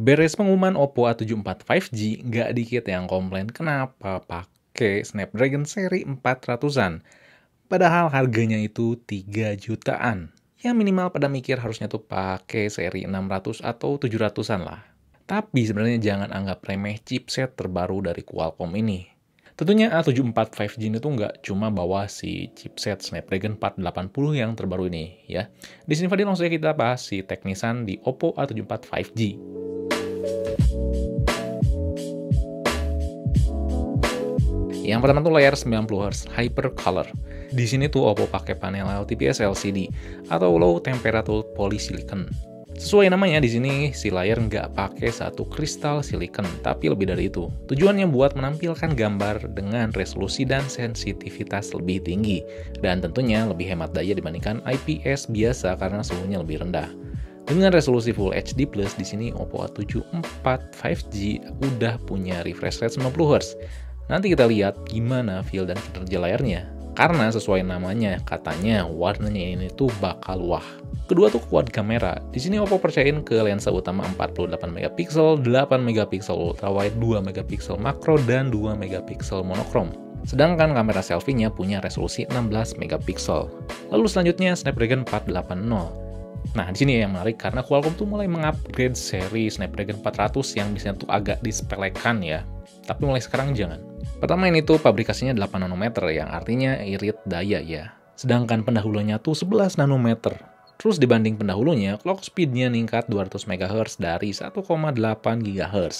Beres pengumuman Oppo A74 5G, nggak dikit yang komplain kenapa pakai Snapdragon seri 400-an. Padahal harganya itu 3 jutaan. Ya minimal pada mikir harusnya tuh pakai seri 600 atau 700-an lah. Tapi sebenarnya jangan anggap remeh chipset terbaru dari Qualcomm ini. Tentunya A74 5G itu nggak cuma bawa si chipset Snapdragon 480 yang terbaru ini ya. Di sini Fadil langsung saja kita bahas si teknisan di Oppo A74 5G. Yang pertama tuh layar 90Hz Hyper Color. Di sini tuh Oppo pakai panel LTPS LCD atau Low Temperature Polysilicon. Sesuai namanya di sini si layar nggak pakai satu kristal silikon, tapi lebih dari itu. Tujuannya buat menampilkan gambar dengan resolusi dan sensitivitas lebih tinggi, dan tentunya lebih hemat daya dibandingkan IPS biasa karena suhunya lebih rendah. Dengan resolusi Full HD+, di sini Oppo A74 5G udah punya refresh rate 90Hz. Nanti kita lihat gimana feel dan kinerja layarnya. Karena sesuai namanya, katanya warnanya ini tuh bakal wah. Kedua tuh quad kamera. Di sini Oppo percayain ke lensa utama 48 megapiksel, 8 megapiksel ultrawide, 2 megapiksel makro, dan 2 megapiksel monokrom. Sedangkan kamera selfie-nya punya resolusi 16 megapiksel. Lalu selanjutnya Snapdragon 480. Nah, di sini yang menarik karena Qualcomm tuh mulai mengupgrade seri Snapdragon 400 yang biasanya tuh agak disepelekan ya. Tapi mulai sekarang jangan. Pertama ini tuh pabrikasinya 8 nanometer yang artinya irit daya ya. Sedangkan pendahulunya tuh 11 nanometer. Terus dibanding pendahulunya, clock speed-nya ningkat 200 MHz dari 1,8 GHz.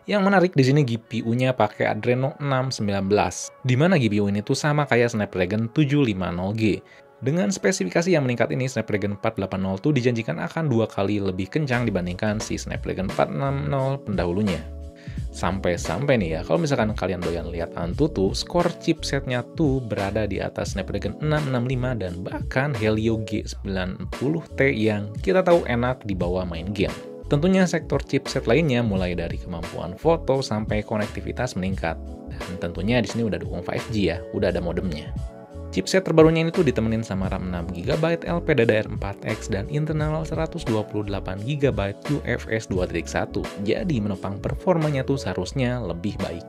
Yang menarik di sini GPU-nya pakai Adreno 619. Di mana GPU ini tuh sama kayak Snapdragon 750G. Dengan spesifikasi yang meningkat ini, Snapdragon 480 tuh dijanjikan akan 2 kali lebih kencang dibandingkan si Snapdragon 460 pendahulunya. Sampai-sampai nih ya, kalau misalkan kalian doyan lihat Antutu, skor chipsetnya tuh berada di atas Snapdragon 665 dan bahkan Helio G90T yang kita tahu enak dibawa main game. Tentunya sektor chipset lainnya mulai dari kemampuan foto sampai konektivitas meningkat. Dan tentunya di sini udah dukung 5G ya, udah ada modemnya. Chipset terbarunya ini tuh ditemenin sama RAM 6GB LPDDR4X dan internal 128GB UFS 2.1. Jadi menopang performanya tuh seharusnya lebih baik.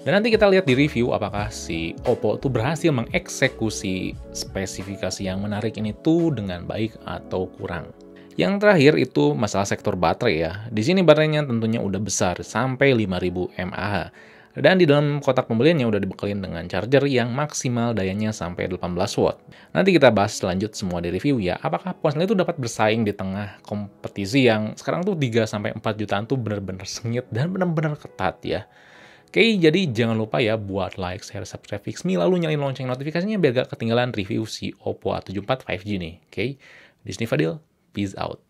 Dan nanti kita lihat di review apakah si Oppo tuh berhasil mengeksekusi spesifikasi yang menarik ini tuh dengan baik atau kurang. Yang terakhir itu masalah sektor baterai ya. Di sini baterainya tentunya udah besar sampai 5000 mAh. Dan di dalam kotak pembeliannya udah dibekelin dengan charger yang maksimal dayanya sampai 18 watt. Nanti kita bahas lanjut semua di review ya, apakah ponsel itu dapat bersaing di tengah kompetisi yang sekarang tuh 3-4 jutaan tuh bener-bener sengit dan bener-bener ketat ya. Oke, jadi jangan lupa ya buat like, share, subscribe Fixme, lalu nyalain lonceng notifikasinya biar gak ketinggalan review si Oppo A74 5G nih. Oke, di sini Fadil, peace out.